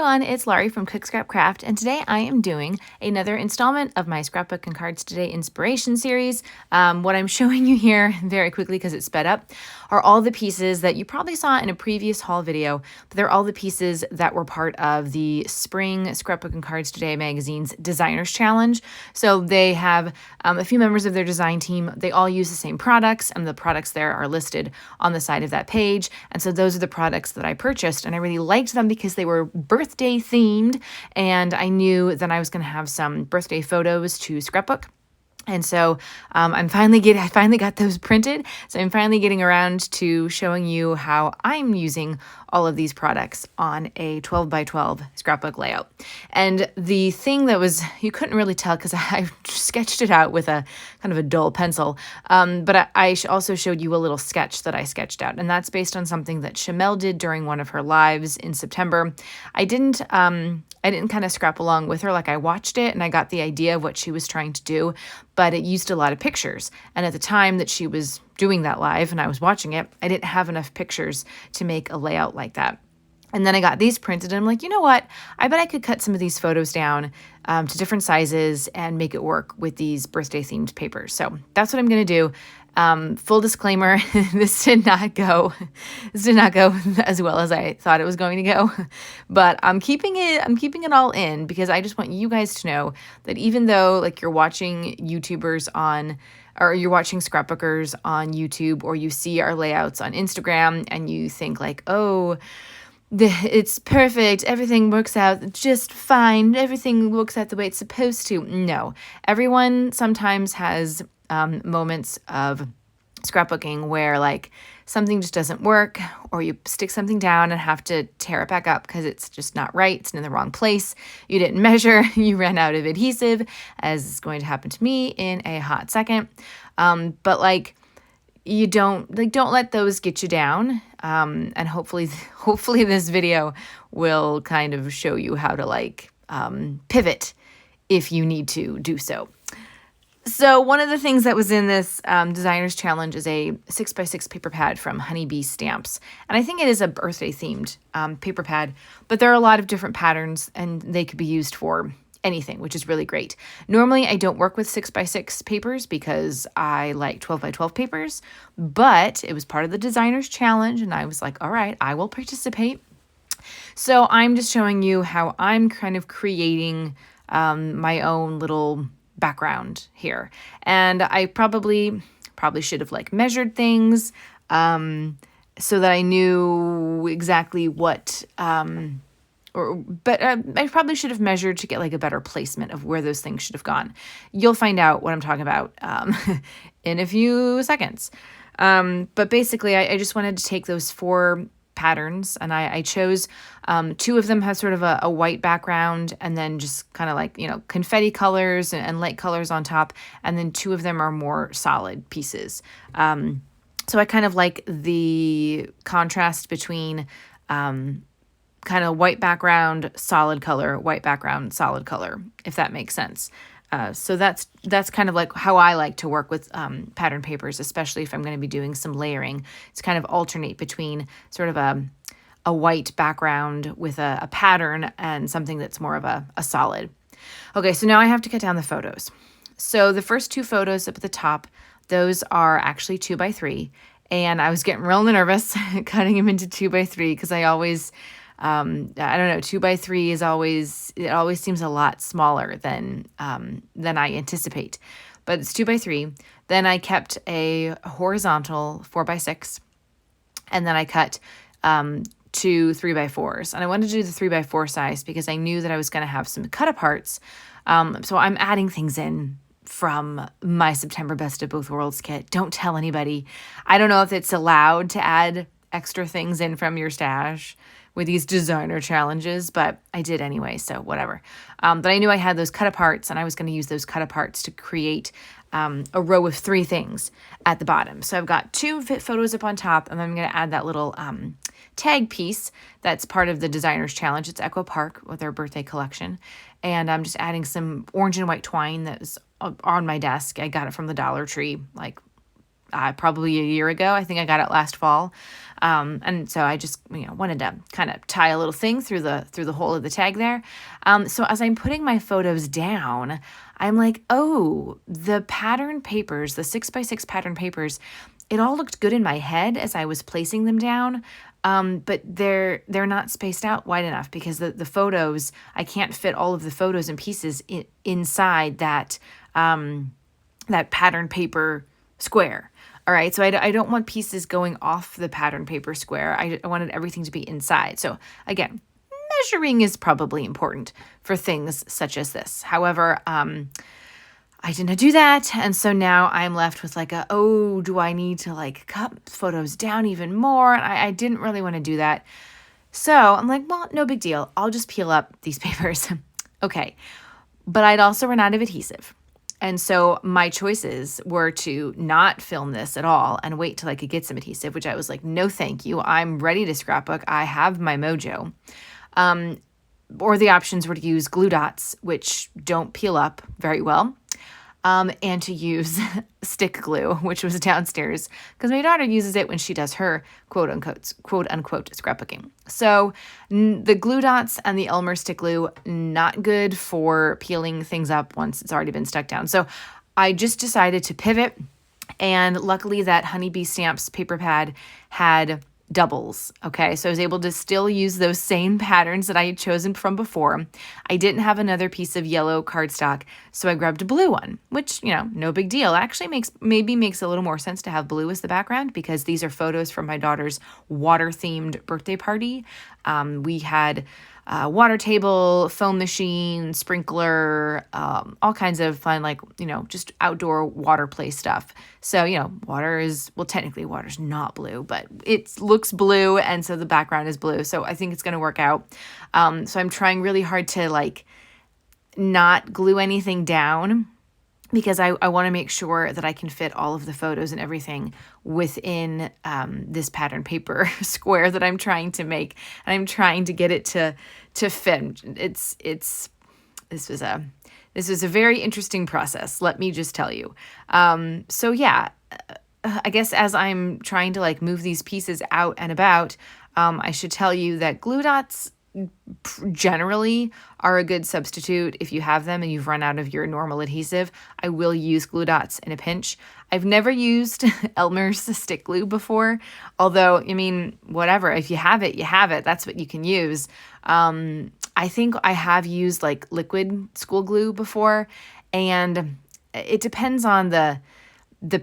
everyone, it's Laurie from Cook Scrap Craft, and today I am doing another installment of my Scrapbooking Cards Today inspiration series. What I'm showing you here very quickly because it's sped up are all the pieces that you probably saw in a previous haul video, but they're all the pieces that were part of the Spring Scrapbooking Cards Today magazine's Designers Challenge. So they have a few members of their design team. They all use the same products, and the products there are listed on the side of that page. And so those are the products that I purchased, and I really liked them because they were birthday themed, and I knew that I was going to have some birthday photos to scrapbook. And so I finally got those printed. So I'm finally getting around to showing you how I'm using all of these products on a 12 by 12 scrapbook layout. And the thing that was, you couldn't really tell because I sketched it out with a kind of a dull pencil. But I also showed you a little sketch that I sketched out. And that's based on something that Shimelle did during one of her lives in September. I didn't kind of scrap along with her. Like, I watched it and I got the idea of what she was trying to do, but it used a lot of pictures. And at the time that she was doing that live and I was watching it, I didn't have enough pictures to make a layout like that. And then I got these printed and I'm like, you know what? I bet I could cut some of these photos down to different sizes and make it work with these birthday themed papers. So that's what I'm going to do. Full disclaimer, this did not go as well as I thought it was going to go, but I'm keeping it all in because I just want you guys to know that even though like you're watching or you're watching scrapbookers on YouTube, or you see our layouts on Instagram and you think like, oh, it's perfect, everything works out just fine, everything works out the way it's supposed to. No, everyone sometimes has moments of scrapbooking where like something just doesn't work, or you stick something down and have to tear it back up because it's just not right, it's in the wrong place, you didn't measure, you ran out of adhesive, as is going to happen to me in a hot second. But like, you don't let those get you down. And hopefully this video will kind of show you how to like pivot if you need to do so. So one of the things that was in this Designers Challenge is a 6x6 paper pad from Honeybee Stamps. And I think it is a birthday themed paper pad, but there are a lot of different patterns and they could be used for anything, which is really great. Normally I don't work with 6x6 papers because I like 12 by 12 papers, but it was part of the Designers Challenge and I was like, all right, I will participate. So I'm just showing you how I'm kind of creating my own little background here. And I probably should have like measured things so that I knew exactly what but I probably should have measured to get like a better placement of where those things should have gone. You'll find out what I'm talking about in a few seconds. But basically I just wanted to take those 4 patterns, and I chose 2 of them have sort of a white background, and then just kind of like, you know, confetti colors and light colors on top, and then 2 of them are more solid pieces. So I kind of like the contrast between kind of white background, solid color, white background, solid color, if that makes sense. So that's kind of like how I like to work with pattern papers, especially if I'm going to be doing some layering. It's kind of alternate between sort of a white background with a pattern and something that's more of a solid. Okay, so now I have to cut down the photos. So the first 2 photos up at the top, those are actually 2 by 3, and I was getting real nervous cutting them into 2 by 3 because I always I don't know, 2 by 3 it always seems a lot smaller than I anticipate, but it's 2 by 3. Then I kept a horizontal 4 by 6, and then I cut 2 3 by 4s, and I wanted to do the 3 by 4 size because I knew that I was going to have some cut aparts. So I'm adding things in from my September Best of Both Worlds kit. Don't tell anybody. I don't know if it's allowed to add extra things in from your stash with these designer challenges, but I did anyway, so whatever. But I knew I had those cut aparts, and I was going to use those cut aparts to create a row of 3 things at the bottom. So I've got 2 photos up on top, and then I'm going to add that little tag piece that's part of the Designers Challenge. It's Echo Park with their birthday collection, and I'm just adding some orange and white twine that was on my desk. I got it from the Dollar Tree like probably a year ago. I think I got it last fall. And so I just, wanted to kind of tie a little thing through the hole of the tag there. So as I'm putting my photos down, I'm like, oh, the pattern papers, the 6x6 pattern papers, it all looked good in my head as I was placing them down. But they're not spaced out wide enough because the photos, I can't fit all of the photos and pieces inside that pattern paper square. All right, so I don't want pieces going off the pattern paper square. I wanted everything to be inside. So again, measuring is probably important for things such as this. However, I didn't do that. And so now I'm left with like do I need to like cut photos down even more? And I didn't really want to do that. So I'm like, well, no big deal. I'll just peel up these papers. Okay. But I'd also run out of adhesive. And so my choices were to not film this at all and wait till I could get some adhesive, which I was like, no, thank you. I'm ready to scrapbook. I have my mojo. Or the options were to use glue dots, which don't peel up very well. And to use stick glue, which was downstairs, because my daughter uses it when she does her quote unquote scrapbooking. So the glue dots and the Elmer stick glue, not good for peeling things up once it's already been stuck down. So I just decided to pivot, and luckily that Honeybee Stamps paper pad had doubles. Okay, so I was able to still use those same patterns that I had chosen from before. I didn't have another piece of yellow cardstock, so I grabbed a blue one, which, no big deal. Actually makes a little more sense to have blue as the background because these are photos from my daughter's water-themed birthday party. We had water table, foam machine, sprinkler, all kinds of fun, just outdoor water play stuff. So, technically water's not blue, but it looks blue. And so the background is blue. So I think it's going to work out. So I'm trying really hard to not glue anything down because I want to make sure that I can fit all of the photos and everything within this pattern paper square that I'm trying to make. And I'm trying to get it to fit. This was a very interesting process, let me just tell you. So yeah, I guess as I'm trying to move these pieces out and about, I should tell you that glue dots generally are a good substitute if you have them and you've run out of your normal adhesive. I will use glue dots in a pinch. I've never used Elmer's stick glue before, although, whatever, if you have it, you have it. That's what you can use. I think I have used liquid school glue before, and it depends on the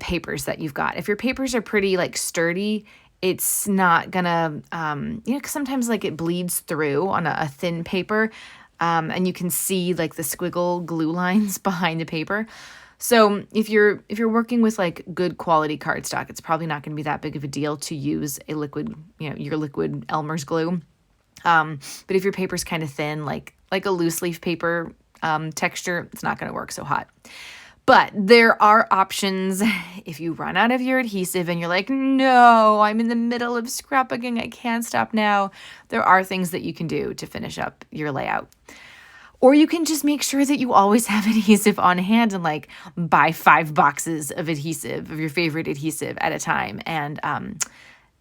papers that you've got. If your papers are pretty sturdy, it's not gonna, because sometimes it bleeds through on a thin paper, and you can see the squiggle glue lines behind the paper. So if you're working with good quality cardstock, it's probably not going to be that big of a deal to use a liquid, your liquid Elmer's glue. But if your paper's kind of thin, like a loose leaf paper texture, it's not going to work so hot. But there are options if you run out of your adhesive and you're like, no, I'm in the middle of scrapbooking, I can't stop now. There are things that you can do to finish up your layout. Or you can just make sure that you always have adhesive on hand and buy 5 boxes of adhesive, of your favorite adhesive at a time. And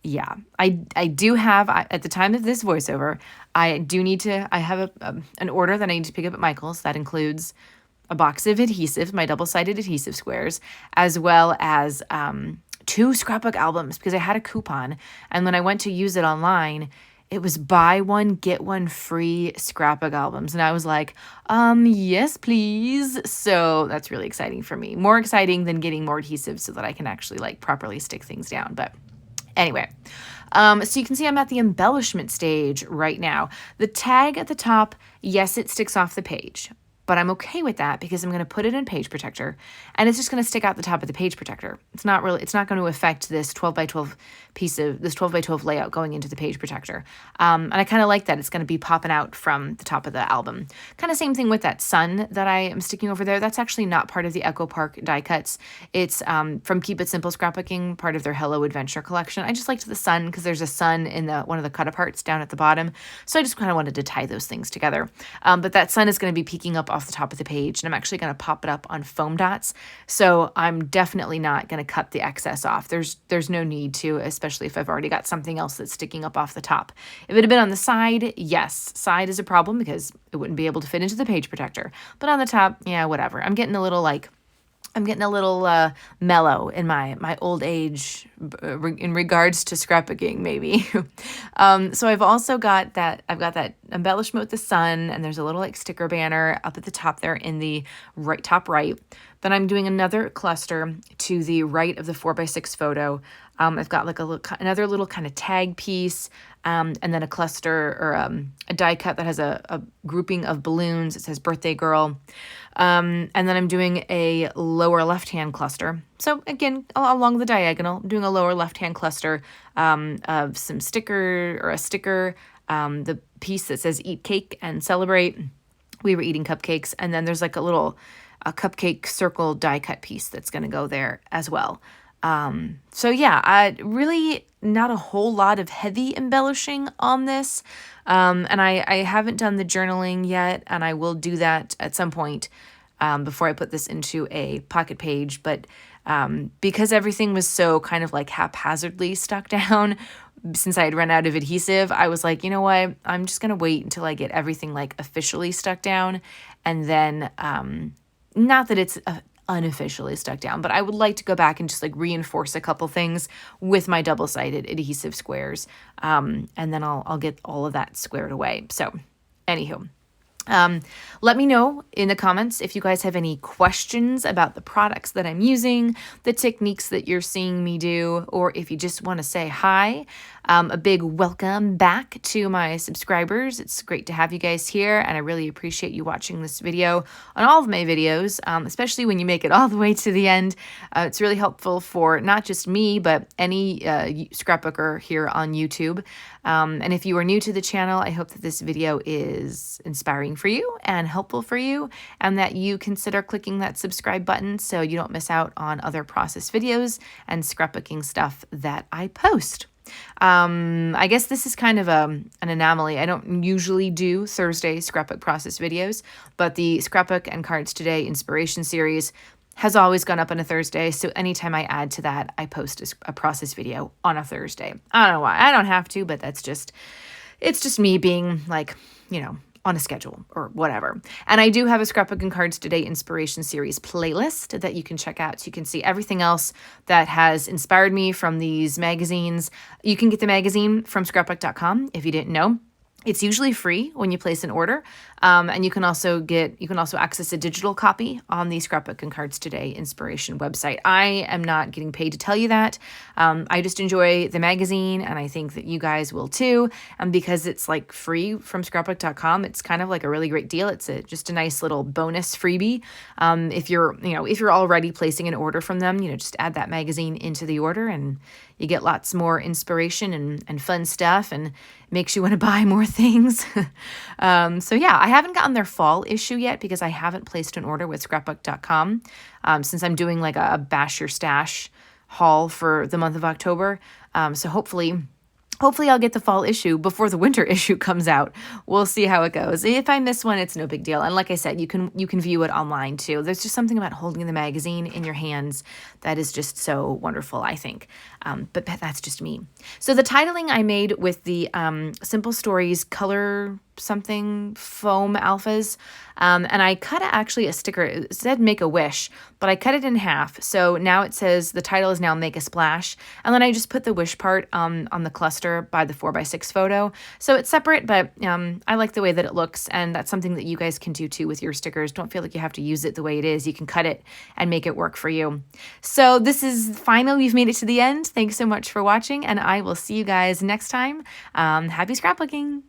yeah, I do have, at the time of this voiceover, I have an order that I need to pick up at Michael's that includes a box of adhesive, my double-sided adhesive squares, as well as 2 scrapbook albums because I had a coupon. And when I went to use it online, it was buy one, get one free scrapbook albums. And I was like, yes, please. So that's really exciting for me. More exciting than getting more adhesive so that I can actually properly stick things down. But anyway, so you can see I'm at the embellishment stage right now. The tag at the top, yes, it sticks off the page. But I'm okay with that because I'm going to put it in Page Protector and it's just going to stick out the top of the Page Protector. It's not going to affect this 12 by 12 this 12 by 12 layout going into the Page Protector. And I kind of like that. It's going to be popping out from the top of the album. Kind of same thing with that sun that I am sticking over there. That's actually not part of the Echo Park die cuts. It's from Keep It Simple Scrapbooking, part of their Hello Adventure collection. I just liked the sun because there's a sun in one of the cut aparts down at the bottom. So I just kind of wanted to tie those things together. But that sun is going to be peeking up off the top of the page, and I'm actually going to pop it up on foam dots. So I'm definitely not going to cut the excess off. There's no need to, especially if I've already got something else that's sticking up off the top. If it had been on the side, yes, side is a problem because it wouldn't be able to fit into the page protector. But on the top, yeah, whatever. I'm getting a little mellow in my old age in regards to scrapbooking, maybe. So I've also got that embellishment with the sun, and there's a little like sticker banner up at the top there in the top right. Then I'm doing another cluster to the right of the 4x6 photo. I've got like another little kind of tag piece, and then a cluster or a die cut that has a grouping of balloons. It says birthday girl. And then I'm doing a lower left-hand cluster. So again, along the diagonal, I'm doing a lower left-hand cluster of some sticker, the piece that says eat cake and celebrate. We were eating cupcakes. And then there's like a cupcake circle die cut piece that's going to go there as well. So yeah, I really not a whole lot of heavy embellishing on this. And I haven't done the journaling yet, and I will do that at some point before I put this into a pocket page. But because everything was so kind of like haphazardly stuck down, since I had run out of adhesive, I was like, you know what, I'm just going to wait until I get everything like officially stuck down. And then, not that it's unofficially stuck down, but I would like to go back and just like reinforce a couple things with my double-sided adhesive squares. And then I'll get all of that squared away. So anywho, let me know in the comments if you guys have any questions about the products that I'm using, the techniques that you're seeing me do, or if you just want to say hi. A big welcome back to my subscribers. It's great to have you guys here, and I really appreciate you watching this video on all of my videos, especially when you make it all the way to the end. It's really helpful for not just me, but any scrapbooker here on YouTube. And if you are new to the channel, I hope that this video is inspiring for you and helpful for you, and that you consider clicking that subscribe button so you don't miss out on other process videos and scrapbooking stuff that I post. I guess this is kind of an anomaly. I don't usually do Thursday scrapbook process videos, but the Scrapbook and Cards Today inspiration series has always gone up on a Thursday. So anytime I add to that, I post a process video on a Thursday. I don't know why. I don't have to, but it's just me being like, on a schedule or whatever. And I do have a Scrapbook and Cards Today inspiration series playlist that you can check out, so you can see everything else that has inspired me from these magazines. You can get the magazine from scrapbook.com if you didn't know. It's usually free when you place an order, and you can also access a digital copy on the Scrapbook and Cards Today inspiration website. I am not getting paid to tell you that. I just enjoy the magazine, and I think that you guys will too. And because it's like free from scrapbook.com, it's kind of like a really great deal. It's just a nice little bonus freebie. If you're already placing an order from them, just add that magazine into the order, and you get lots more inspiration and fun stuff, and it makes you want to buy more things. So yeah, I haven't gotten their fall issue yet because I haven't placed an order with scrapbook.com since I'm doing like a Bash Your Stash haul for the month of October. So hopefully I'll get the fall issue before the winter issue comes out. We'll see how it goes. If I miss one, it's no big deal. And like I said, you can view it online too. There's just something about holding the magazine in your hands that is just so wonderful, I think. But that's just me. So the titling I made with the Simple Stories color something foam alphas, and I cut actually a sticker. It said make a wish, but I cut it in half. So now it says the title is now Make a Splash, and then I just put the wish part on the cluster by the 4x6 photo. So it's separate, but I like the way that it looks, and that's something that you guys can do too with your stickers. Don't feel like you have to use it the way it is. You can cut it and make it work for you. So this is final. We've made it to the end. Thanks so much for watching, and I will see you guys next time. Happy scrapbooking!